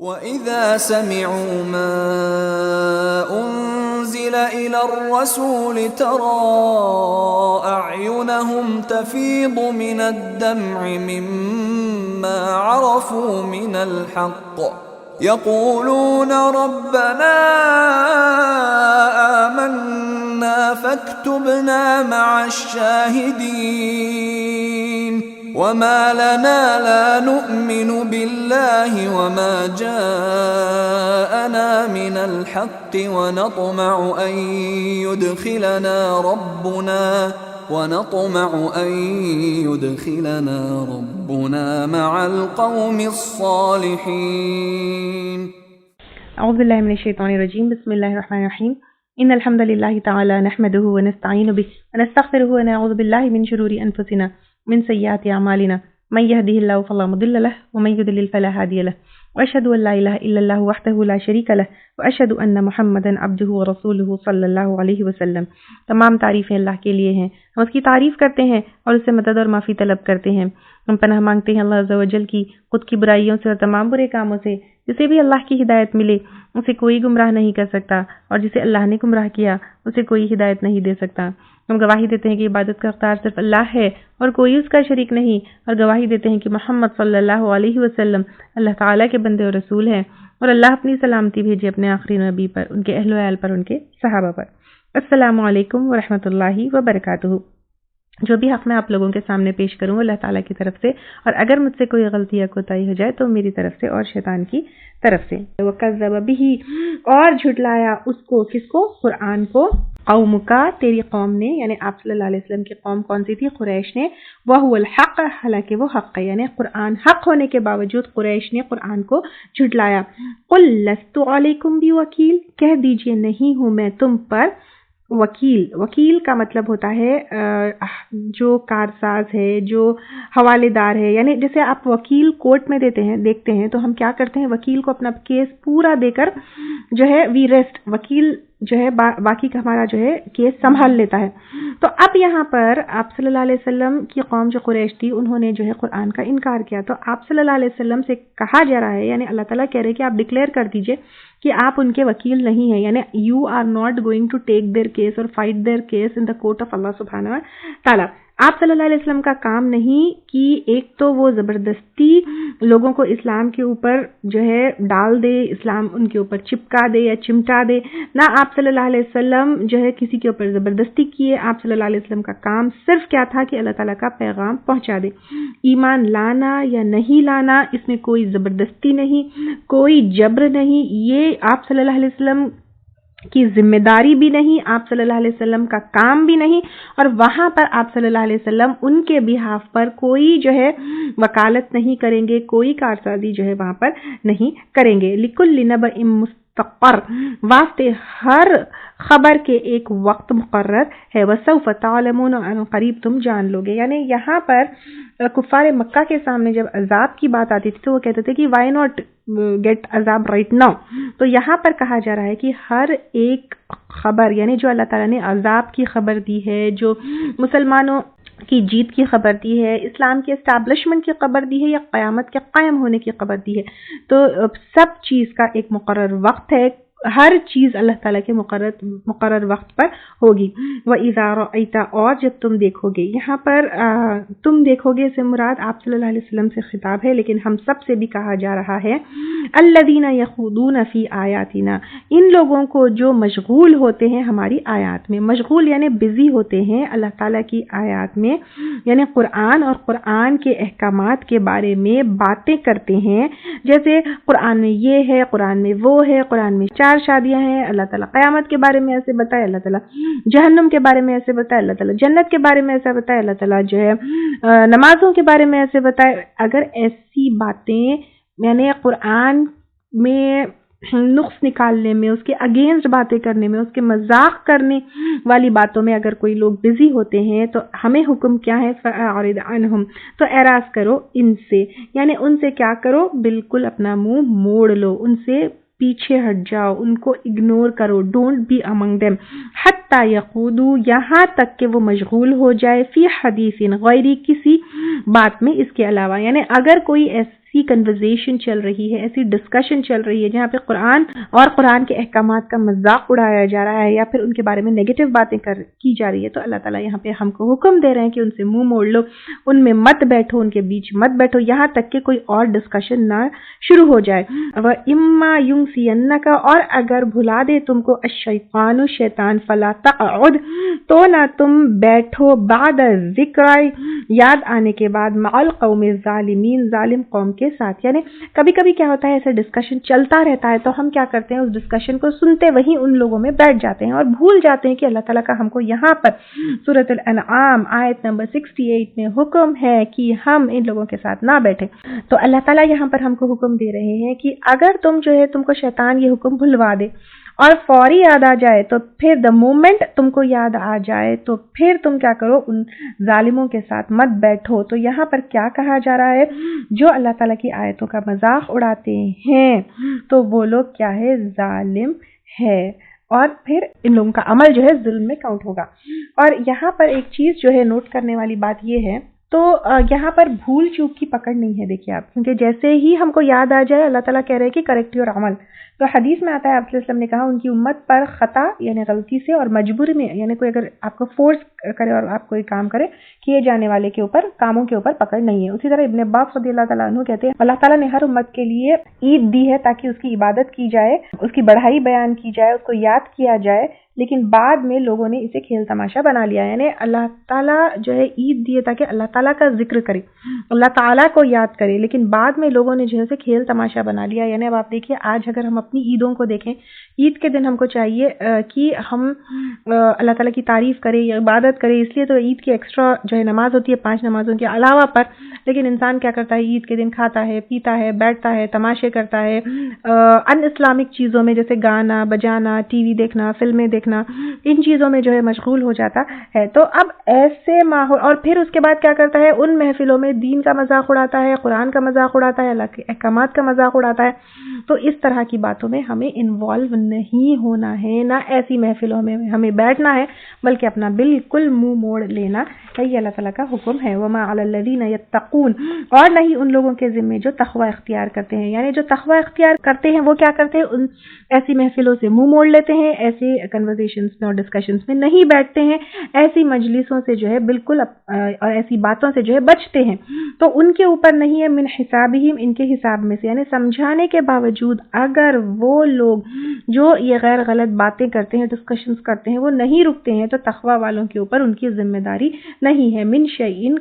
وَإِذَا سَمِعُوا مَا أُنزِلَ إِلَى الرَّسُولِ تَرَىٰ أَعْيُنَهُمْ تَفِيضُ مِنَ الدَّمْعِ مِمَّا عَرَفُوا مِنَ الْحَقِّ يَقُولُونَ رَبَّنَا آمَنَّا فَاكْتُبْنَا مَعَ الشَّاهِدِينَ وَمَا لَنَا لَا نُؤْمِنُ بِاللَّهِ وَمَا جَاءَنَا مِنَ الْحَقِّ وَنَطْمَعُ أَن يُدْخِلَنَا رَبُّنَا مَعَ الْقَوْمِ الصَّالِحِينَ. أعوذ بالله من الشيطان الرجيم. بسم الله الرحمن الرحيم. إن الحمد لله تعالى نحمده ونستعين به ونستغفره ونعوذ بالله من شرور أنفسنا من سيئات أعمالنا من يهده الله فلا مضل له ومن يضلل فلا هادي له وأشهد أن لا إله إلا الله وحده لا شريك له وأشهد أن محمدا عبده ورسوله صلی اللہ علیہ وسلم. تمام تعریفیں اللہ کے لیے ہیں. ہم اس کی تعریف کرتے ہیں اور اس سے مدد اور معافی طلب کرتے ہیں. ہم پناہ مانگتے ہیں اللہ عز و جل کی خود کی برائیوں سے اور تمام برے کاموں سے. جسے بھی اللہ کی ہدایت ملے اسے کوئی گمراہ نہیں کر سکتا اور جسے اللہ نے گمراہ کیا اسے کوئی ہدایت نہیں دے سکتا. ہم گواہی دیتے ہیں کہ عبادت کا اختیار صرف اللہ ہے اور کوئی اس کا شریک نہیں، اور گواہی دیتے ہیں کہ محمد صلی اللہ علیہ وسلم اللہ تعالیٰ کے بندے اور رسول ہیں، اور اللہ اپنی سلامتی بھیجے اپنے آخری نبی پر، ان کے اہل و عیال پر، ان کے صحابہ پر. السلام علیکم ورحمۃ اللہ وبرکاتہ. جو بھی حق میں آپ لوگوں کے سامنے پیش کروں اللہ تعالیٰ کی طرف سے، اور اگر مجھ سے کوئی غلطی یا کوتاہی ہو جائے تو میری طرف سے اور شیطان کی طرف سے. وَكَذَّبَ بِهِ، اور جھٹلایا اس کو، کس کو؟ قرآن کو. قوم کا، تیری قوم نے، یعنی آپ صلی اللہ علیہ وسلم کی قوم کون سی تھی؟ قریش نے. وَهُوَ الْحَقُّ، حالانکہ وہ حق ہے، یعنی قرآن حق ہونے کے باوجود قریش نے قرآن کو جھٹلایا. قُلْ لَسْتُ عَلَيْكُمْ بِوَكِيلٍ، کہہ دیجئے نہیں ہوں میں تم پر وکیل. وکیل کا مطلب ہوتا ہے جو کارساز ہے، جو حوالے دار ہے. یعنی جیسے آپ وکیل کورٹ میں دیکھتے ہیں تو ہم کیا کرتے ہیں؟ وکیل کو اپنا کیس پورا دے کر جو ہے وی ریسٹ، وکیل جو ہے باقی کا ہمارا جو ہے کیس سنبھال لیتا ہے. تو اب یہاں پر آپ صلی اللہ علیہ وسلم کی قوم جو قریش تھی انہوں نے جو ہے قرآن کا انکار کیا. تو آپ صلی اللہ علیہ وسلم سے کہا جا رہا ہے، یعنی اللہ تعالیٰ کہہ رہے کہ آپ ڈکلیئر کر دیجئے کہ آپ ان کے وکیل نہیں ہیں. یعنی you are not going to take their case اور fight their case in the court of Allah سبحانہ و تعالیٰ. آپ صلی اللہ علیہ وسلم کا کام نہیں کہ ایک تو وہ زبردستی لوگوں کو اسلام کے اوپر جو ہے ڈال دے، اسلام ان کے اوپر چپکا دے یا چمٹا دے. نہ آپ صلی اللہ علیہ وسلم جو ہے کسی کے اوپر زبردستی کیے. آپ صلی اللہ علیہ وسلم کا کام صرف کیا تھا کہ اللہ تعالیٰ کا پیغام پہنچا دے. ایمان لانا یا نہیں لانا اس میں کوئی زبردستی نہیں، کوئی جبر نہیں. یہ آپ صلی اللہ علیہ وسلم کی ذمہ داری بھی نہیں، آپ صلی اللہ علیہ وسلم کا کام بھی نہیں، اور وہاں پر آپ صلی اللہ علیہ وسلم ان کے بہاف پر کوئی جو ہے وکالت نہیں کریں گے، کوئی کارسازی جو ہے وہاں پر نہیں کریں گے. لِكُلِّ نَبَإٍ مُسْتَقَرٌّ، واسطے ہر خبر کے ایک وقت مقرر ہے. وَسَوْفَ تَعْلَمُونَ، قریب تم جان لوگے. یعنی یہاں پر کفار مکہ کے سامنے جب عذاب کی بات آتی تھی تو وہ کہتے تھے کہ وائی ناٹ گیٹ عذاب رائٹ ناؤ. تو یہاں پر کہا جا رہا ہے کہ ہر ایک خبر، یعنی جو اللہ تعالیٰ نے عذاب کی خبر دی ہے، جو مسلمانوں کی جیت کی خبر دی ہے، اسلام کی اسٹیبلشمنٹ کی خبر دی ہے، یا قیامت کے قائم ہونے کی خبر دی ہے، تو سب چیز کا ایک مقرر وقت ہے. ہر چیز اللہ تعالیٰ کے مقرر وقت پر ہوگی. وَإِذَا رَأَيْتَ، اور جب تم دیکھو گے. یہاں پر تم دیکھو گے سے مراد آپ صلی اللہ علیہ وسلم سے خطاب ہے، لیکن ہم سب سے بھی کہا جا رہا ہے الَّذِينَ يَخُوضُونَ فِي آيَاتِنَا، ان لوگوں کو جو مشغول ہوتے ہیں ہماری آیات میں. مشغول یعنی بزی ہوتے ہیں اللہ تعالیٰ کی آیات میں، یعنی قرآن اور قرآن کے احکامات کے بارے میں باتیں کرتے ہیں. جیسے قرآن میں یہ ہے، قرآن میں وہ ہے، قرآن میں 4 شادیاں ہیں، اللہ تعالیٰ قیامت کے بارے میں ایسے بتائے، اللہ تعالیٰ جہنم کے بارے میں ایسے بتائے، اللہ تعالیٰ جنت کے بارے میں ایسا بتائے، اللہ تعالیٰ جو ہے نمازوں کے بارے میں ایسے بتائے. اگر ایسی باتیں یعنی قرآن میں نقص نکالنے میں، اس کے اگینسٹ باتیں کرنے میں، اس کے مذاق کرنے والی باتوں میں اگر کوئی لوگ بزی ہوتے ہیں تو ہمیں حکم کیا ہے؟ فَأَعْرِضْ عَنْهُمْ، تو اعراض کرو ان سے. یعنی ان سے کیا کرو؟ بالکل اپنا منہ موڑ لو، ان سے پیچھے ہٹ جاؤ، ان کو اگنور کرو. ڈونٹ بی امنگ دیم حتی حتی یقودو یہاں تک کہ وہ مشغول ہو جائے فی حدیث غیری کسی بات میں اس کے علاوہ. یعنی اگر کوئی ایسی کنورزیشن چل رہی ہے, ایسی ڈسکشن چل رہی ہے جہاں پہ قرآن اور قرآن کے احکامات کا مذاق اڑایا جا رہا ہے یا پھر ان کے بارے میں نیگیٹو باتیں کی جا رہی ہے, تو اللہ تعالیٰ یہاں پہ ہم کو حکم دے رہے ہیں کہ ان سے منہ موڑ لو, ان میں مت بیٹھو, ان کے بیچ مت بیٹھو یہاں تک کہ کوئی اور ڈسکشن نہ شروع ہو جائے. وَإِمَّا يُنْسِيَنَّكَ اور اگر بھلا دے تم کو الشیطان شیطان فَلَا تَقْعُدْ تو نہ تم بیٹھو بعد ذکر یاد آنے کے بعد مع القوم الظالمین ظالم قوم کے ساتھ. یعنی کبھی کبھی کیا ہوتا ہے ایسا ڈسکشن چلتا رہتا ہے تو ہم کیا کرتے ہیں اس ڈسکشن کو سنتے وہیں ان لوگوں میں بیٹھ جاتے ہیں اور بھول جاتے ہیں کہ اللہ تعالیٰ کا ہم کو یہاں پر سورۃ الانعام آیت نمبر 68 میں حکم ہے کہ ہم ان لوگوں کے ساتھ نہ بیٹھیں. تو اللہ تعالیٰ یہاں پر ہم کو حکم دے رہے ہیں کہ اگر تم کو شیطان یہ حکم بھلوا دے اور فوری یاد آ جائے تو پھر دا مومنٹ تم کو یاد آ جائے تو پھر تم کیا کرو, ان ظالموں کے ساتھ مت بیٹھو. تو یہاں پر کیا کہا جا رہا ہے, جو اللہ تعالیٰ کی آیتوں کا مذاق اڑاتے ہیں تو وہ لوگ کیا ہے, ظالم ہے, اور پھر ان لوگوں کا عمل جو ہے ظلم میں کاؤنٹ ہوگا. اور یہاں پر ایک چیز جو ہے نوٹ کرنے والی بات یہ ہے, تو یہاں پر بھول چوک کی پکڑ نہیں ہے. دیکھیے آپ, کیونکہ جیسے ہی ہم کو یاد آ جائے اللہ تعالیٰ کہہ رہے ہیں کہ کریکٹ یور عمل. تو حدیث میں آتا ہے آپ صلی اللہ علیہ وسلم نے کہا ان کی امت پر خطا یعنی غلطی سے اور مجبوری میں, یعنی کوئی اگر آپ کو فورس کرے اور آپ کوئی کام کرے, کیے جانے والے کے اوپر کاموں کے اوپر پکڑ نہیں ہے. اسی طرح ابن عباس رضی اللہ تعالیٰ عنہ کہتے ہیں اللہ تعالیٰ نے ہر امت کے لیے عید دی ہے تاکہ اس کی عبادت کی جائے, اس کی بڑھائی بیان کی جائے, اس کو یاد کیا جائے, لیکن بعد میں لوگوں نے اسے کھیل تماشا بنا لیا. یعنی اللہ تعالیٰ جو ہے عید دیے تاکہ اللہ تعالیٰ کا ذکر کرے, اللہ تعالیٰ کو یاد کرے, لیکن بعد میں لوگوں نے جو ہے کھیل تماشا بنا لیا. یعنی اب آپ دیکھیے آج اگر ہم اپنی عیدوں کو دیکھیں, عید کے دن ہم کو چاہیے کہ ہم اللہ تعالیٰ کی تعریف کریں یا عبادت کریں, اس لیے تو عید کی ایکسٹرا جو ہے نماز ہوتی ہے 5 نمازوں کے علاوہ پر. لیکن انسان کیا کرتا ہے, عید کے دن کھاتا ہے, پیتا ہے, بیٹھتا ہے, تماشے کرتا ہے, ان اسلامک چیزوں میں جیسے گانا بجانا, ٹی وی دیکھنا, فلمیں دیکھنا, ان چیزوں میں جو ہے مشغول ہو جاتا ہے. تو اب ایسے ماحول, اور پھر اس کے بعد کیا کرتا ہے, ان محفلوں میں دین کا مذاق اڑاتا ہے, قرآن کا مذاق اڑاتا ہے, اللہ کے احکامات کا مذاق اڑاتا ہے. تو اس طرح کی باتوں میں ہمیں انوالو نہیں ہونا ہے, نہ ایسی محفلوں میں ہمیں بیٹھنا ہے, بلکہ اپنا بالکل منہ موڑ لینا ہے. یہ اللہ تعالیٰ کا حکم ہے. وما علی الذین یتقون, اور نہیں ان لوگوں کے ذمے جو تقوی اختیار کرتے ہیں. یعنی جو تقوی اختیار کرتے ہیں وہ کیا کرتے ہیں, ان ایسی محفلوں سے منہ موڑ لیتے ہیں, ایسے کنورزیشنز میں اور ڈسکشنز میں نہیں بیٹھتے ہیں, ایسی مجلسوں سے جو ہے بالکل اور ایسی باتوں سے جو ہے بچتے ہیں. تو ان کے اوپر نہیں ہے من حسابہم, ان کے حساب میں سے. یعنی سمجھانے کے باوجود اگر وہ لوگ جو یہ غیر غلط باتیں کرتے ہیں, ڈسکشنز کرتے ہیں, وہ نہیں رکتے ہیں, تو تقوی والوں کے اوپر ان کی ذمہ داری نہیں ہے. من شیئن,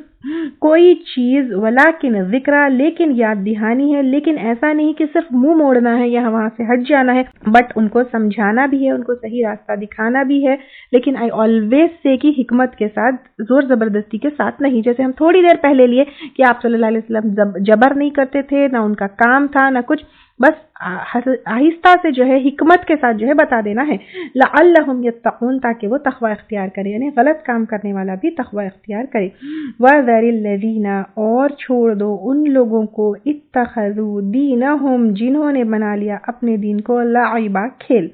کوئی چیز, ولیکن ذکر, لیکن یاد دہانی ہے. لیکن ایسا نہیں کہ صرف منہ موڑنا ہے یا وہاں سے ہٹ جانا ہے, بٹ ان کو سمجھانا بھی ہے, ان کو صحیح راستہ دکھانا بھی ہے. لیکن آئی آلویز سے کہ حکمت کے ساتھ, زور زبردستی کے ساتھ نہیں. جیسے ہم تھوڑی دیر پہلے لیے کہ آپ صلی اللہ علیہ وسلم جبر نہیں کرتے تھے, نہ ان کا کام تھا نہ کچھ, بس آہستہ سے جو ہے حکمت کے ساتھ جو ہے بتا دینا ہے. لعلہم یتقون, تاکہ وہ تقوی اختیار کرے, یعنی غلط کام کرنے والا بھی تقوی اختیار کرے. وَذَرِ الَّذِينَ, اور چھوڑ دو ان لوگوں کو, اتخذوا دینہم, جنہوں نے بنا لیا اپنے دین کو, لعبا, کھیل.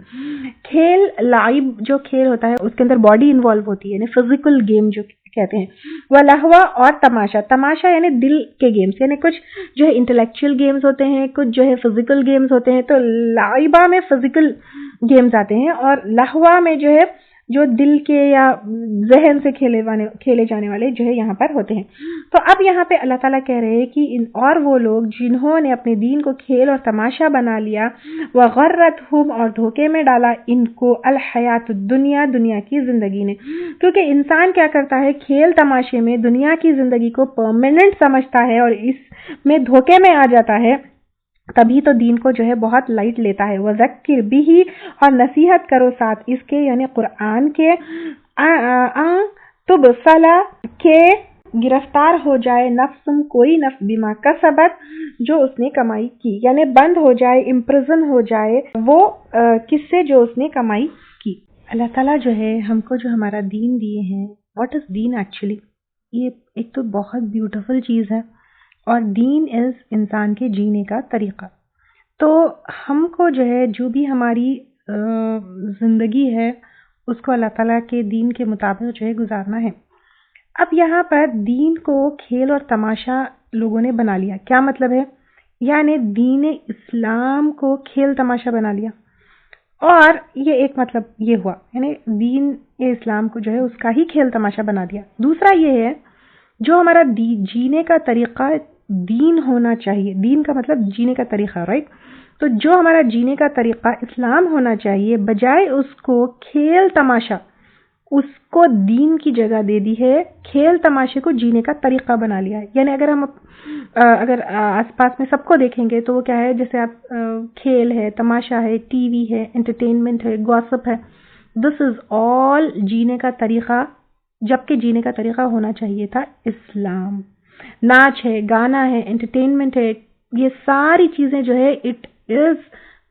کھیل, لعب جو کھیل ہوتا ہے اس کے اندر باڈی انوالو ہوتی ہے, یعنی فزیکل گیم جو کہتے ہیں. وَلَہْوَ, اور تماشا. تماشا یعنی دل کے گیمز, یعنی کچھ جو ہے انٹلیکچوئل گیمز ہوتے ہیں, کچھ جو ہے فزیکل گیمز ہوتے ہیں. تو لعبہ میں فزیکل گیمز آتے ہیں, اور لہوا میں جو ہے جو دل کے یا ذہن سے کھیلے جانے والے جو ہے یہاں پر ہوتے ہیں. تو اب یہاں پہ اللہ تعالیٰ کہہ رہے ہیں کہ اور وہ لوگ جنہوں نے اپنے دین کو کھیل اور تماشا بنا لیا, وغرتہم, اور دھوکے میں ڈالا ان کو, الحیات الدنیا, دنیا کی زندگی نے. کیونکہ انسان کیا کرتا ہے, کھیل تماشے میں دنیا کی زندگی کو پرماننٹ سمجھتا ہے اور اس میں دھوکے میں آ جاتا ہے, تبھی تو دین کو جو ہے بہت لائٹ لیتا ہے. وذکر بھی, اور نصیحت کرو ساتھ اس کے, یعنی قرآن کے, تبصلا, کے گرفتار ہو جائے, نفسم, کوئی نفس, بما کسبت, جو اس نے کمائی کی, یعنی بند ہو جائے, امپرزن ہو جائے وہ کس سے, جو اس نے کمائی کی. اللہ تعالیٰ جو ہے ہم کو جو ہمارا دین دیے ہیں, واٹ از دین ایکچولی, یہ ایک تو بہت بیوٹیفل چیز ہے, اور دین از انسان کے جینے کا طریقہ. تو ہم کو جو ہے جو بھی ہماری زندگی ہے اس کو اللہ تعالیٰ کے دین کے مطابق جو ہے گزارنا ہے۔ اب یہاں پر دین کو کھیل اور تماشا لوگوں نے بنا لیا۔ کیا مطلب ہے؟ یعنی دین اسلام کو کھیل تماشا بنا لیا، اور یہ ایک مطلب یہ ہوا، یعنی دین اسلام کو جو ہے اس کا ہی کھیل تماشا بنا دیا۔ دوسرا یہ ہے جو ہمارا جینے کا طریقہ دین ہونا چاہیے، دین کا مطلب جینے کا طریقہ، رائٹ؟ تو جو ہمارا جینے کا طریقہ اسلام ہونا چاہیے، بجائے اس کو کھیل تماشا، اس کو دین کی جگہ دے دی ہے، کھیل تماشے کو جینے کا طریقہ بنا لیا ہے۔ یعنی اگر ہم اگر آس پاس میں سب کو دیکھیں گے تو وہ کیا ہے، جیسے آپ کھیل ہے، تماشا ہے، ٹی وی ہے، انٹرٹینمنٹ ہے، گوسپ ہے، دس از آل جینے کا طریقہ، جبکہ جینے کا طریقہ ہونا چاہیے تھا اسلام۔ ناچ ہے، گانا ہے، انٹرٹینمنٹ ہے، یہ ساری چیزیں جو ہے it is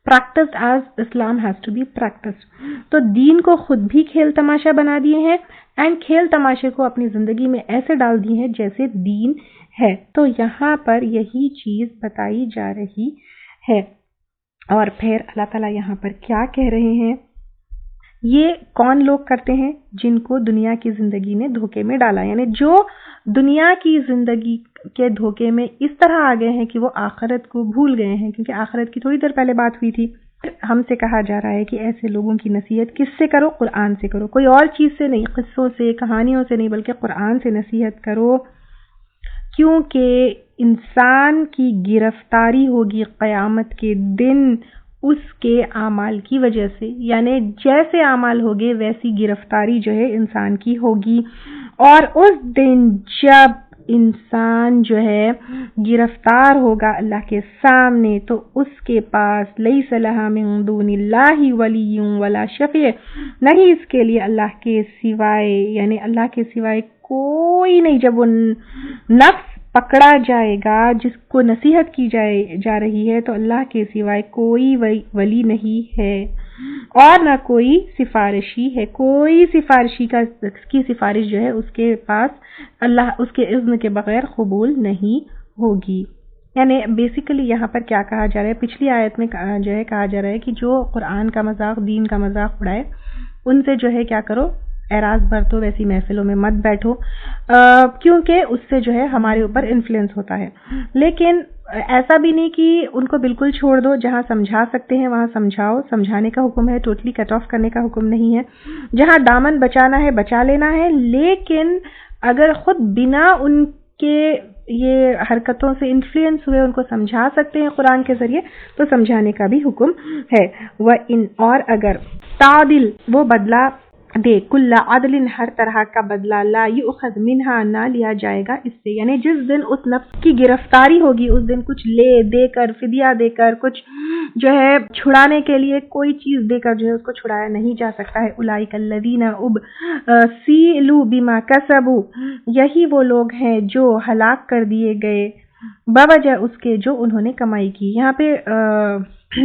practiced as Islam has to be practiced۔ تو دین کو خود بھی کھیل تماشا بنا دیے ہیں، اینڈ کھیل تماشے کو اپنی زندگی میں ایسے ڈال دیے ہیں جیسے دین ہے۔ تو یہاں پر یہی چیز بتائی جا رہی ہے، اور پھر اللہ تعالیٰ یہاں پر کیا کہہ رہے ہیں؟ یہ کون لوگ کرتے ہیں؟ جن کو دنیا کی زندگی نے دھوکے میں ڈالا، یعنی جو دنیا کی زندگی کے دھوکے میں اس طرح آ گئے ہیں کہ وہ آخرت کو بھول گئے ہیں، کیونکہ آخرت کی تھوڑی دیر پہلے بات ہوئی تھی۔ ہم سے کہا جا رہا ہے کہ ایسے لوگوں کی نصیحت کس سے کرو؟ قرآن سے کرو، کوئی اور چیز سے نہیں، قصوں سے، کہانیوں سے نہیں، بلکہ قرآن سے نصیحت کرو، کیونکہ انسان کی گرفتاری ہوگی قیامت کے دن اس کے اعمال کی وجہ سے، یعنی جیسے اعمال ہوگے ویسی گرفتاری جو ہے انسان کی ہوگی، اور اس دن جب انسان جو ہے گرفتار ہوگا اللہ کے سامنے، تو اس کے پاس لیس لہا من دون اللہ ولی ولا شفیع، نہیں اس کے لیے اللہ کے سوائے، یعنی اللہ کے سوائے کوئی نہیں۔ جب وہ نفس پکڑا جائے گا، جس کو نصیحت کی جا رہی ہے، تو اللہ کے سوائے کوئی ولی نہیں ہے اور نہ کوئی سفارشی ہے، کوئی سفارشی کی سفارش جو ہے اس کے پاس اللہ اس کے اذن کے بغیر قبول نہیں ہوگی۔ یعنی بیسیکلی یہاں پر کیا کہا جا رہا ہے، پچھلی آیت میں جو ہے کہا جا رہا ہے کہ جو قرآن کا مذاق، دین کا مذاق اڑائے، ان سے جو ہے کیا کرو، اعراض برتو، ویسی محفلوں میں مت بیٹھو، کیونکہ اس سے جو ہے ہمارے اوپر انفلوئنس ہوتا ہے۔ لیکن ایسا بھی نہیں کہ ان کو بالکل چھوڑ دو، جہاں سمجھا سکتے ہیں وہاں سمجھاؤ، سمجھانے کا حکم ہے، ٹوٹلی کٹ آف کرنے کا حکم نہیں ہے۔ جہاں دامن بچانا ہے بچا لینا ہے، لیکن اگر خود بنا ان کے یہ حرکتوں سے انفلوئنس ہوئے ان کو سمجھا سکتے ہیں قرآن کے ذریعے، تو سمجھانے کا بھی حکم ہے۔ اور اگر تعدل، وہ بدلہ دے، کل عدل، ہر طرح کا بدلہ، لا یؤخذ منہا، نہ لیا جائے گا اس سے، یعنی جس دن اس نفس کی گرفتاری ہوگی اس دن کچھ لے دے کر، فدیہ دے کر، کچھ جو ہے چھڑانے کے لیے کوئی چیز دے کر جو ہے اس کو چھڑایا نہیں جا سکتا ہے۔ اولئک الذین ابسلوا بما کسبوا، یہی وہ لوگ ہیں جو ہلاک کر دیے گئے بوجہ اس کے جو انہوں نے کمائی کی۔ یہاں پہ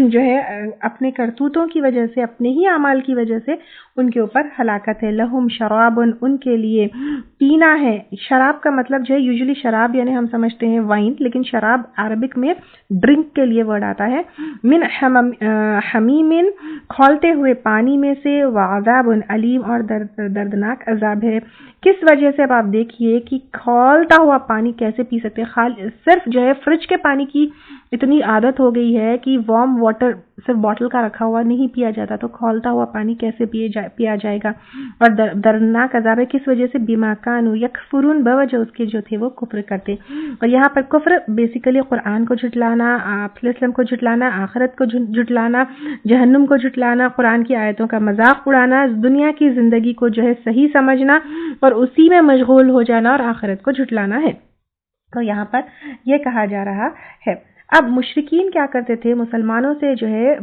جو ہے اپنے کرتوتوں کی وجہ سے، اپنے ہی اعمال کی وجہ سے ان کے اوپر ہلاکت ہے۔ لہم شراب، ان کے لیے پینا ہے۔ شراب کا مطلب جو ہے یوزلی شراب یعنی ہم سمجھتے ہیں وائن، لیکن شراب عربک میں ڈرنک کے لیے ورڈ آتا ہے۔ من حمیم، کھولتے ہوئے پانی میں سے، وعذاب علیم، اور دردناک عذاب ہے۔ کس وجہ سے؟ اب آپ دیکھیے کہ کھولتا ہوا پانی کیسے پی سکتے، صرف جو ہے فریج کے پانی کی اتنی عادت ہو گئی ہے کہ وارم واٹر صرف باٹل کا رکھا ہوا نہیں پیا جاتا، تو کھولتا ہوا پانی کیسے پیا جائے گا؟ اور دردناک عذاب ہے، کس وجہ سے؟ بما کانوا یکفرون، بوجہ اس کے جو تھے وہ کفر کرتے۔ اور یہاں پر کفر بیسیکلی قرآن کو جھٹلانا، آپ صلی اللہ علیہ وسلم کو جھٹلانا، آخرت کو جھٹلانا، جہنم کو جھٹلانا، قرآن کی آیتوں کا مذاق اڑانا، دنیا کی زندگی کو جو ہے صحیح سمجھنا اور اسی میں مشغول ہو جانا، اور آخرت کو جھٹلانا ہے۔ تو یہاں پر یہ کہا جا رہا ہے۔ اب مشرکین کیا کرتے تھے؟ مسلمانوں سے جو ہے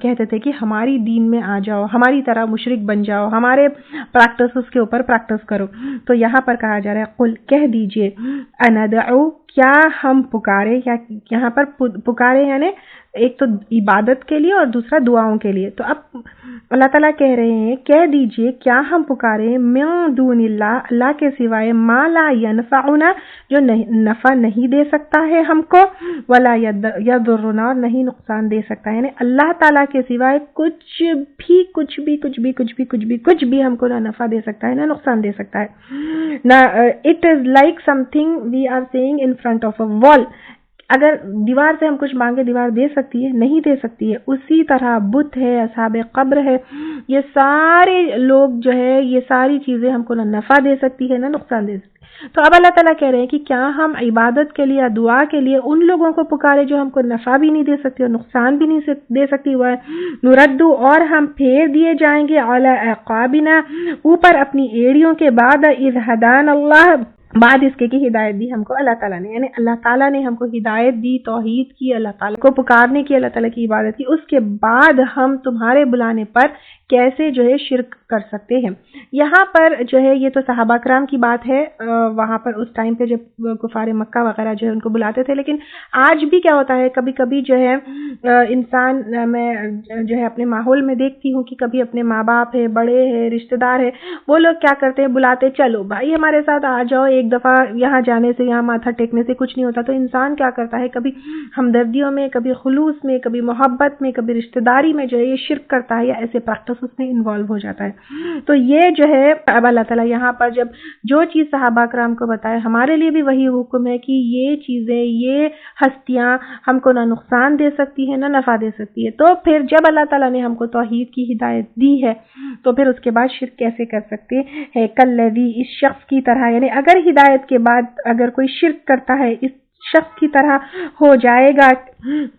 کہتے تھے کہ ہماری دین میں آ جاؤ، ہماری طرح مشرک بن جاؤ، ہمارے پریکٹسز کے اوپر پریکٹس کرو۔ تو یہاں پر کہا جا رہا ہے قل، کہہ دیجئے، اندعو، کیا ہم پکارے، یا یہاں پر پکارے یعنی ایک تو عبادت کے لیے اور دوسرا دعاؤں کے لیے. تو اب اللہ تعالیٰ کہہ رہے ہیں کہہ دیجئے کیا ہم پکاریں من دون اللہ, اللہ کے سوائے, ما لا ینفعنا, جو نفع نہیں دے سکتا ہے ہم کو, ولا یضرنا, اور نہیں نقصان دے سکتا ہے. یعنی اللہ تعالیٰ کے سوائے کچھ بھی ہم کو نہ نفع دے سکتا ہے نہ نقصان دے سکتا ہے. نہ it is like something we are seeing in front of a wall. اگر دیوار سے ہم کچھ مانگے دیوار دے سکتی ہے؟ نہیں دے سکتی ہے. اسی طرح بت ہے, اصحاب قبر ہے, یہ سارے لوگ جو ہے, یہ ساری چیزیں ہم کو نہ نفع دے سکتی ہے نہ نقصان دے سکتی. تو اب اللہ تعالیٰ کہہ رہے ہیں کہ کیا ہم عبادت کے لیے, دعا کے لیے ان لوگوں کو پکارے جو ہم کو نفع بھی نہیں دے سکتی اور نقصان بھی نہیں دے سکتی. وہ نردو, اور ہم پھیر دیے جائیں گے, علی اعقابنا, اوپر اپنی ایڑیوں کے, بعد اذ ہدانا اللہ, بعد اس کے کی ہدایت دی ہم کو اللہ تعالیٰ نے. یعنی اللہ تعالیٰ نے ہم کو ہدایت دی, توحید کی, اللہ تعالیٰ کو پکارنے کی, اللہ تعالیٰ کی عبادت کی. اس کے بعد ہم تمہارے بلانے پر کیسے جو ہے شرک کر سکتے ہیں. یہاں پر جو ہے یہ تو صحابہ کرام کی بات ہے, وہاں پر اس ٹائم پہ جب کفار مکہ وغیرہ جو ہے ان کو بلاتے تھے. لیکن آج بھی کیا ہوتا ہے, کبھی کبھی جو ہے انسان, میں جو ہے اپنے ماحول میں دیکھتی ہوں کہ کبھی اپنے ماں باپ ہے, بڑے ہیں, رشتہ دار ہے, وہ لوگ کیا کرتے ہیں, بلاتے, چلو بھائی ہمارے ساتھ آ جاؤ, ایک دفعہ یہاں جانے سے, یہاں ماتھا ٹیکنے سے کچھ نہیں ہوتا. تو انسان کیا کرتا ہے, کبھی ہمدردیوں میں, کبھی خلوص میں, کبھی محبت میں, کبھی رشتہ داری میں جو ہے یہ شرک کرتا ہے یا ایسے پریکٹس اس میں انوالو ہو جاتا ہے. تو یہ جو ہے اب اللہ تعالیٰ یہاں پر جب جو چیز صحابہ کرام کو بتائے, ہمارے لیے بھی وہی حکم ہے کہ یہ چیزیں, یہ ہستیاں ہم کو نہ نقصان دے سکتی ہیں نہ نفع دے سکتی ہے. تو پھر جب اللہ تعالیٰ نے ہم کو توحید کی ہدایت دی ہے تو پھر اس کے بعد شرک کیسے کر سکتے ہیں؟ کالذی, اس شخص کی طرح. یعنی اگر ہدایت کے بعد اگر کوئی شرک کرتا ہے اس شخص کی طرح ہو جائے گا.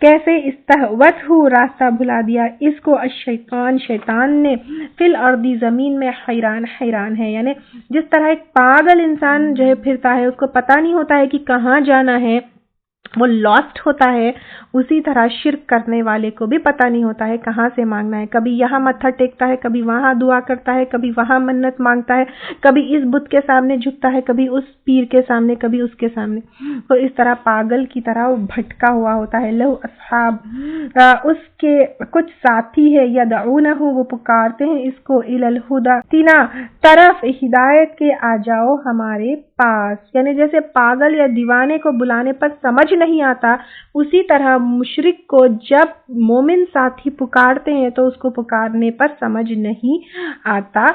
کیسے؟ استہوتہ, راستہ بھلا دیا اس کو, الشیطان, شیطان نے, فی الارض, زمین میں, حیران ہے. یعنی جس طرح ایک پاگل انسان جو ہے پھرتا ہے, اس کو پتہ نہیں ہوتا ہے کہ کہاں جانا ہے, وہ لاسٹ ہوتا ہے, اسی طرح شرک کرنے والے کو بھی پتہ نہیں ہوتا ہے کہاں سے مانگنا ہے. کبھی یہاں متھا ٹیکتا ہے, کبھی وہاں دعا کرتا ہے, کبھی وہاں منت مانگتا ہے, کبھی اس بت کے سامنے جھکتا ہے, کبھی اس پیر کے سامنے, کبھی اس کے سامنے. تو اس طرح پاگل کی طرح وہ بھٹکا ہوا ہوتا ہے. لہو اصحاب, اس کے کچھ ساتھی ہے, یدعونہ, وہ پکارتے ہیں اس کو, الی الہدی, تینا, طرف ہدایت کے, آ جاؤ ہمارے پاس. یعنی جیسے پاگل یا دیوانے کو بلانے پر سمجھ نہیں آتا, اسی طرح مشرک کو جب مومن ساتھی پکارتے ہیں تو اس کو پکارنے پر سمجھ نہیں آتا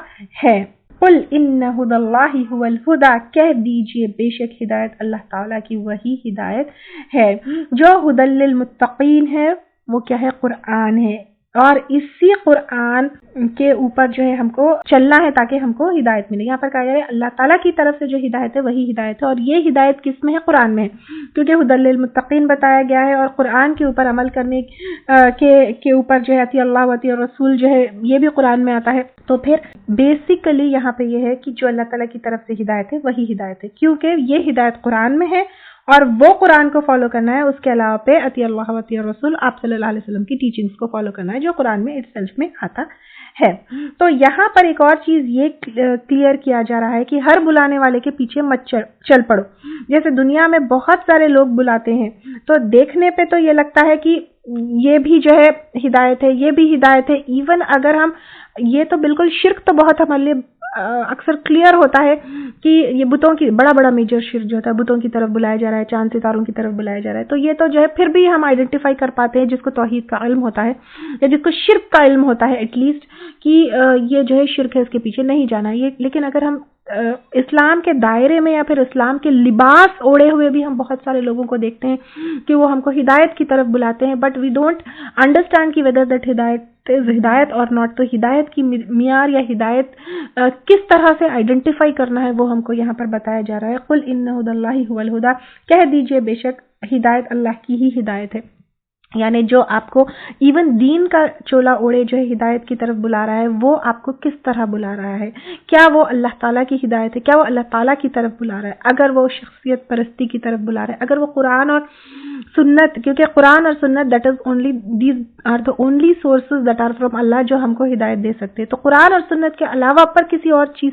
ہے. قل ان ھدی اللہ ھو الھدی, کہہ دیجئے بے شک ہدایت اللہ تعالیٰ کی وہی ہدایت ہے. جو ھدی للمتقین ہے وہ کیا ہے؟ قرآن ہے. اور اسی قرآن کے اوپر جو ہے ہم کو چلنا ہے تاکہ ہم کو ہدایت ملے. یہاں پر کہا جائے اللہ تعالیٰ کی طرف سے جو ہدایت ہے وہی ہدایت ہے, اور یہ ہدایت کس میں ہے؟ قرآن میں, کیونکہ ھدی للمتقین بتایا گیا ہے, اور قرآن کے اوپر عمل کرنے کے اوپر جو ہے اطیع اللہ و اطیع الرسول جو ہے یہ بھی قرآن میں آتا ہے. تو پھر بیسیکلی یہاں پہ یہ ہے کہ جو اللہ تعالیٰ کی طرف سے ہدایت ہے وہی ہدایت ہے, کیونکہ یہ ہدایت قرآن میں ہے اور وہ قرآن کو فالو کرنا ہے. اس کے علاوہ پہ اطیع اللہ و اطیع الرسول, آپ صلی اللہ علیہ وسلم کی ٹیچنگز کو فالو کرنا ہے جو قرآن میں اٹسیلف میں آتا ہے. تو یہاں پر ایک اور چیز یہ کلیئر کیا جا رہا ہے کہ ہر بلانے والے کے پیچھے مت چل پڑو. جیسے دنیا میں بہت سارے لوگ بلاتے ہیں تو دیکھنے پہ تو یہ لگتا ہے کہ یہ بھی جو ہے ہدایت ہے, یہ بھی ہدایت ہے. ایون اگر ہم, یہ تو بالکل شرک تو بہت ہمارے لیے اکثر کلیئر ہوتا ہے کہ یہ بتوں کی بڑا میجر شرک جو ہوتا ہے, بتوں کی طرف بلایا جا رہا ہے, چاند ستاروں کی طرف بلایا جا رہا ہے. تو یہ تو جو ہے پھر بھی ہم آئیڈینٹیفائی کر پاتے ہیں جس کو توحید کا علم ہوتا ہے یا جس کو شرک کا علم ہوتا ہے ایٹ لیسٹ, کہ یہ جو ہے شرک ہے, اس کے پیچھے نہیں جانا ہے. لیکن اگر ہم اسلام کے دائرے میں یا پھر اسلام کے لباس اوڑے ہوئے بھی ہم بہت سارے لوگوں کو دیکھتے ہیں کہ وہ ہم کو ہدایت کی طرف بلاتے ہیں, بٹ وی ڈونٹ انڈرسٹینڈ کہ ویدر دیٹ ہدایت اور ناٹ. تو ہدایت کی معیار یا ہدایت کس طرح سے آئیڈینٹیفائی کرنا ہے وہ ہم کو یہاں پر بتایا جا رہا ہے. قل ان ھدی اللہ ھو الھدی, کہہ دیجئے بے شک ہدایت اللہ کی ہی ہدایت ہے. یعنی جو آپ کو ایون دین کا چولا اوڑے جو ہے ہدایت کی طرف بلا رہا ہے, وہ آپ کو کس طرح بلا رہا ہے؟ کیا وہ اللہ تعالیٰ کی ہدایت ہے؟ کیا وہ اللہ تعالیٰ کی طرف بلا رہا ہے؟ اگر وہ شخصیت پرستی کی طرف بلا رہا ہے, اگر وہ قرآن اور سنت, کیونکہ قرآن اور سنت that is only, these are the only sources that are from Allah جو ہم کو ہدایت دے سکتے ہیں. تو قرآن اور سنت کے علاوہ پر کسی اور چیز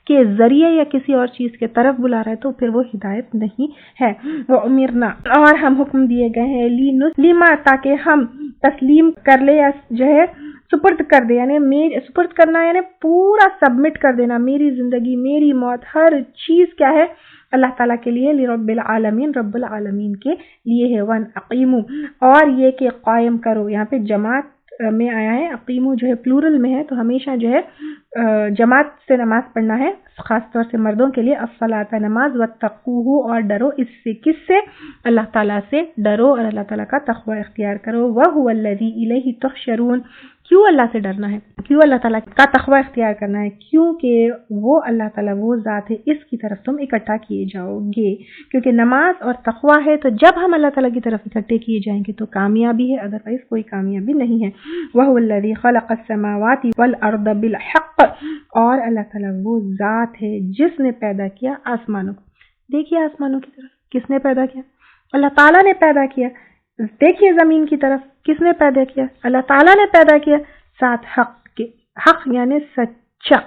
کے ذریعے یا کسی اور چیز کے طرف بلا رہا ہے تو پھر وہ ہدایت نہیں ہے. وہ امرنا, اور ہم حکم دیے گئے ہیں, لیما تاکہ ہم تسلیم کر لے یا جو ہے سپرد کر دے، یعنی سپرد کرنا یعنی پورا سبمٹ کر دینا، میری زندگی میری موت ہر چیز کیا ہے اللہ تعالیٰ کے لیے، لرب العالمین رب العالمین کے لیے ہے۔ ون اقیمو، اور یہ کہ قائم کرو، یہاں پہ جماعت میں آیا ہے، اقیمو جو ہے پلورل میں ہے، تو ہمیشہ جو ہے جماعت سے نماز پڑھنا ہے، خاص طور سے مردوں کے لیے، الصلاۃ نماز، واتقوہ اور ڈرو اس سے، کس سے؟ اللہ تعالیٰ سے ڈرو اور اللہ تعالیٰ کا تقوی اختیار کرو۔ وَهُوَ الَّذِي إِلَيْهِ تُحْشَرُونَ، کیوں اللہ سے ڈرنا ہے، کیوں اللہ تعالیٰ کا تقوی اختیار کرنا ہے؟ کیونکہ وہ اللہ تعالیٰ وہ ذات ہے اس کی طرف تم اکٹھا کیے جاؤ گے، کیونکہ نماز اور تقوی ہے، تو جب ہم اللہ تعالیٰ کی طرف اکٹھے کیے جائیں گے تو کامیابی ہے، ادروائز کوئی کامیابی نہیں ہے۔ وَهُوَ الَّذِي خَلَقَ السَّمَاوَاتِ وَالْأَرْضَ بِالْحَقِّ، اور اللہ تعالیٰ وہ ذات ہے جس نے پیدا کیا آسمانوں کو۔ دیکھیے آسمانوں کی طرف کس نے پیدا کیا؟ اللہ تعالیٰ نے پیدا کیا۔ دیکھیے زمین کی طرف کس نے پیدا کیا؟ اللہ تعالیٰ نے پیدا کیا، ساتھ حق کے، حق یعنی سچا،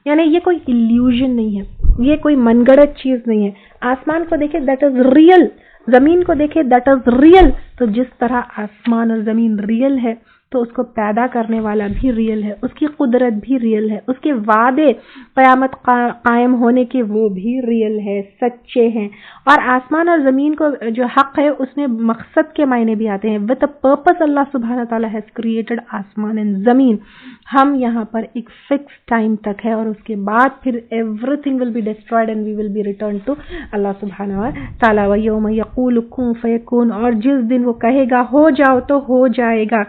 یعنی یہ کوئی ایلیوژن نہیں ہے، یہ کوئی من گڑت چیز نہیں ہے۔ آسمان کو دیکھیں دیٹ از ریئل، زمین کو دیکھیں دیٹ از ریئل، تو جس طرح آسمان اور زمین ریئل ہے تو اس کو پیدا کرنے والا بھی ریئل ہے، اس کی قدرت بھی ریئل ہے، اس کے وعدے قیامت قائم ہونے کے وہ بھی ریئل ہے، سچے ہیں۔ اور آسمان اور زمین کو جو حق ہے اس میں مقصد کے معنی بھی آتے ہیں، with a purpose اللہ سبحانہ تعالیٰ has created آسمان and زمین۔ ہم یہاں پر ایک فکس ٹائم تک ہے اور اس کے بعد پھر everything will be destroyed and we will be returned to اللہ سبحانہ تعالیٰ۔ وَيَوْمَ يَقُولُ كُن فَيَكُونُ، اور جس دن وہ کہے گا ہو جاؤ تو ہو جائے گا۔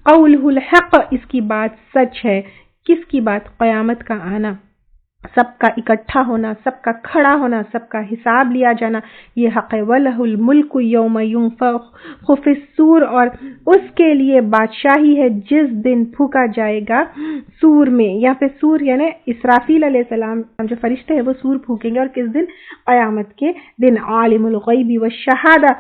قولہ الحق، اس کی بات سچ ہے۔ کس کی بات؟ قیامت کا آنا، سب کا اکٹھا ہونا، سب کا کھڑا ہونا، سب کا حساب لیا جانا، یہ حق ہے۔ وَلَهُ الْمُلْكُ يَوْمَ يُنفَخُ فِي الصُّورِ، اور اس کے لیے بادشاہی ہے جس دن پھونکا جائے گا سور میں، یا پھر سور یعنی اسرافیل علیہ السلام جو فرشتے ہیں وہ سور پھونکیں گے، اور کس دن؟ قیامت کے دن۔ عالم الغیب والشہادہ،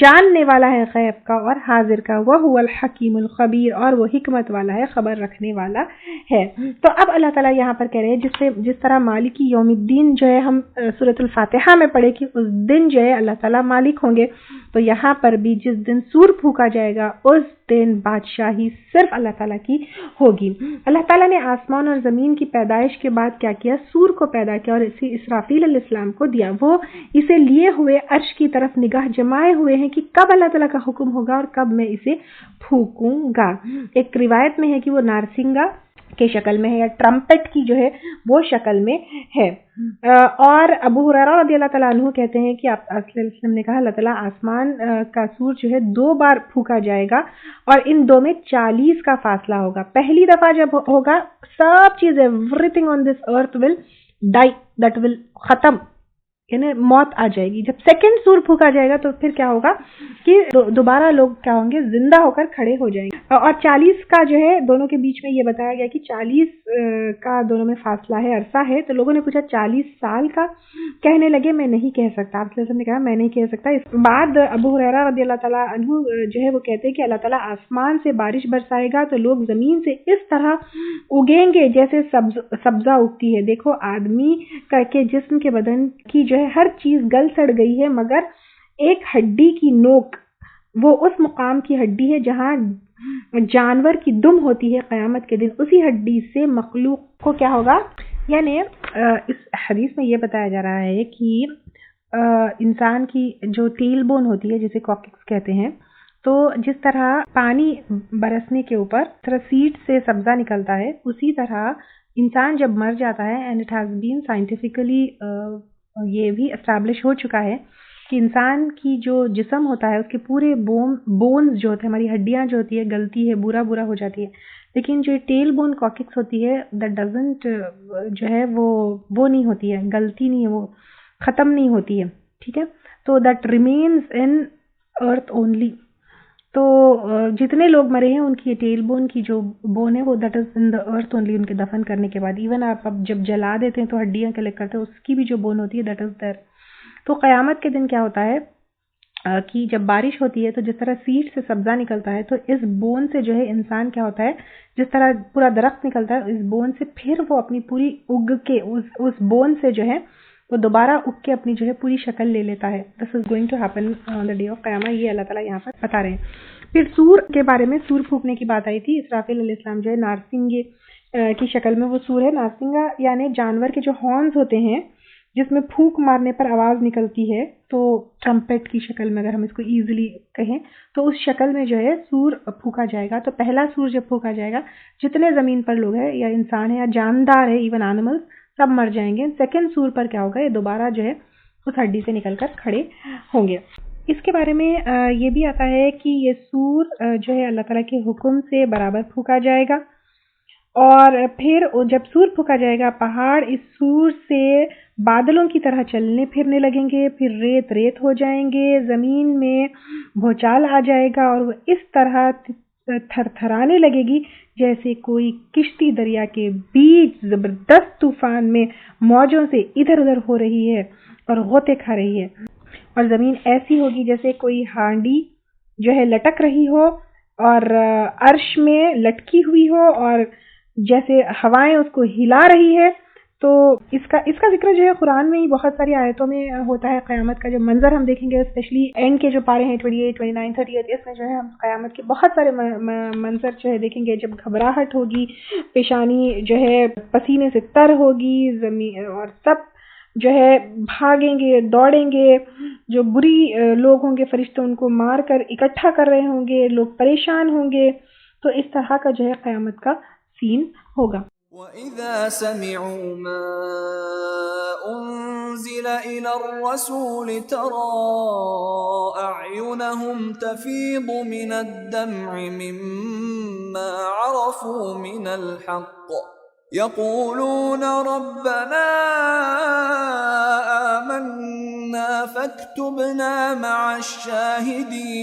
جاننے والا ہے غیب کا اور حاضر کا۔ وَهُوَ الْحَكِيمُ الْخَبِيرُ، اور وہ حکمت والا ہے، خبر رکھنے والا ہے۔ تو اب اللہ تعالیٰ یہاں پر کہہ رہے ہیں جس طرح مالکی یوم الدین جو ہے ہم سورۃ الفاتحہ میں پڑھے کہ اس دن جو ہے اللہ تعالیٰ مالک ہوں گے، تو یہاں پر بھی جس دن سور پھونکا جائے گا اس دن بادشاہی صرف اللہ تعالیٰ کی ہوگی۔ اللہ تعالیٰ نے آسمان اور زمین کی پیدائش کے بعد کیا کیا؟ سور کو پیدا کیا اور اسے اسرافیل علیہ السلام کو دیا۔ وہ اسے لیے ہوئے عرش کی طرف نگاہ جمائے ہوئے ہیں کہ کب اللہ تعالیٰ کا حکم ہوگا اور کب میں اسے پھونکوں گا۔ ایک روایت میں ہے کہ وہ نارسنگا کے شکل میں ہے یا ٹرمپٹ کی جو ہے وہ شکل میں ہے۔ اور ابو ہریرہ رضی اللہ تعالیٰ عنہ کہتے ہیں کہ آپ صلی اللہ علیہ وسلم نے کہا اللہ تعالیٰ آسمان کا سور جو ہے 2 بار پھونکا جائے گا اور ان 2 میں 40 کا فاصلہ ہوگا۔ پہلی دفعہ جب ہوگا سب چیز everything on this earth will dye, that will ختم، یعنی موت آ جائے گی۔ جب سیکنڈ سور پھونکا جائے گا تو پھر کیا ہوگا کہ دوبارہ لوگ کیا ہوں گے؟ زندہ ہو کر کھڑے ہو جائیں گے۔ اور 40 کا جو ہے دونوں کے بیچ میں یہ بتایا گیا کہ 40 کا دونوں میں فاصلہ ہے، عرصہ ہے۔ تو لوگوں نے پوچھا 40 سال کا، کہنے لگے میں نہیں کہہ سکتا۔ آپ نے کہا میں نہیں کہہ سکتا۔ اس بعد ابو ہریرہ رضی اللہ تعالیٰ عنہ جو ہے وہ کہتے ہیں کہ اللہ تعالیٰ آسمان سے بارش برسائے گا تو لوگ زمین سے اس طرح اگیں گے جیسے سبزہ اگتی ہے۔ دیکھو آدمی کے جسم کے بدن کی جو ہے ہر چیز گل سڑ گئی ہے مگر ایک ہڈی کی نوک، وہ اس مقام کی ہڈی ہے جہاں جانور کی دم ہوتی ہے قیامت کے دن، اسی ہڈی سے مخلوق کو کیا ہوگا؟ یعنی اس حدیث میں یہ بتایا جا رہا ہے کہ انسان کی جو ٹیل بون ہوتی ہے جسے کوککس کہتے ہیں، تو جس طرح پانی برسنے کے اوپر طرح سیڈ سے سبزہ نکلتا ہے، اسی طرح انسان جب مر جاتا ہے، and it has been scientifically یہ بھی اسٹیبلش ہو چکا ہے کہ انسان کی جو جسم ہوتا ہے اس کے پورے بونز جو ہوتے ہیں، ہماری ہڈیاں جو ہوتی ہے گلتی ہے، بورا ہو جاتی ہے، لیکن جو ٹیل بون کوککس ہوتی ہے دیٹ ڈزنٹ جو ہے وہ نہیں ہوتی ہے، گلتی نہیں ہے، وہ ختم نہیں ہوتی ہے، ٹھیک ہے۔ تو that remains in earth only. تو جتنے لوگ مرے ہیں ان کی ٹیل بون کی جو بون ہے وہ that is in the earth only, ان کے دفن کرنے کے بعد۔ ایون آپ اب جب جلا دیتے ہیں تو ہڈیاں کلیکٹ کرتے ہیں، اس کی بھی جو بون ہوتی ہے دیٹ از دیر۔ تو قیامت کے دن کیا ہوتا ہے کہ جب بارش ہوتی ہے تو جس طرح سیڈ سے سبزہ نکلتا ہے تو اس بون سے جو ہے انسان کیا ہوتا ہے، جس طرح پورا درخت نکلتا ہے اس بون سے، پھر وہ اپنی پوری اگ کے اس بون سے جو ہے وہ دوبارہ اگ کے اپنی جو ہے پوری شکل لے لیتا ہے۔ This is going to happen on the day of قیامہ، یہ اللہ تعالیٰ یہاں پر بتا رہے ہیں۔ پھر سور کے بارے میں سور پھونکنے کی بات آئی تھی. اسرافیل علیہ السلام جو ہے نارسنگ کی شکل میں وہ سور ہے. نارسنگا یعنی جانور کے جو ہارنز ہوتے ہیں جس میں پھونک مارنے پر آواز نکلتی ہے, تو ٹرمپٹ کی شکل میں اگر ہم اس کو ایزیلی کہیں تو اس شکل میں جو ہے سور پھونکا جائے گا. تو پہلا سور جب پھونکا جائے گا, جتنے زمین پر لوگ ہیں یا انسان ہے یا جاندار ہے, ایون اینیمل, سب مر جائیں گے. سیکنڈ سور پر کیا ہوگا, یہ دوبارہ جو ہے اس ہڈی سے نکل کر کھڑے ہوں گے. اس کے بارے میں یہ بھی آتا ہے کہ یہ سور جو ہے اللہ تعالیٰ کے حکم سے برابر پھونکا جائے گا, اور پھر جب سور پھونکا جائے گا پہاڑ اس سور سے بادلوں کی طرح چلنے پھرنے لگیں گے, پھر ریت ریت ہو جائیں گے, زمین میں بھوچال آ جائے گا اور وہ اس طرح تھر تھرانے لگے گی جیسے کوئی کشتی دریا کے بیچ زبردست طوفان میں موجوں سے ادھر ادھر ہو رہی ہے اور غوطے کھا رہی ہے. اور زمین ایسی ہوگی جیسے کوئی ہانڈی جو ہے لٹک رہی ہو اور عرش میں لٹکی ہوئی ہو اور جیسے ہوائیں اس کو ہلا رہی ہے. تو اس کا ذکر جو ہے قرآن میں ہی بہت ساری آیتوں میں ہوتا ہے. قیامت کا جو منظر ہم دیکھیں گے, اسپیشلی اینڈ کے جو پارے ہیں 28, 29, 30, اس میں جو ہے ہم قیامت کے بہت سارے منظر جو ہے دیکھیں گے. جب گھبراہٹ ہوگی, پیشانی جو ہے پسینے سے تر ہوگی, زمین اور سب جو ہے بھاگیں گے, دوڑیں گے. جو بری لوگ ہوں گے فرشتے ان کو مار کر اکٹھا کر رہے ہوں گے, لوگ پریشان ہوں گے. تو اس طرح کا جو ہے قیامت کا سین ہوگا. وَإِذَا سَمِعُوا مَا أُنزِلَ إِلَى الرَّسُولِ تَرَىٰ أَعْيُنَهُمْ تَفِيضُ مِنَ الدَّمْعِ مِمَّا عَرَفُوا مِنَ الْحَقِّ يَقُولُونَ رَبَّنَا آمَنَّا فَاكْتُبْنَا مَعَ الشَّاهِدِينَ.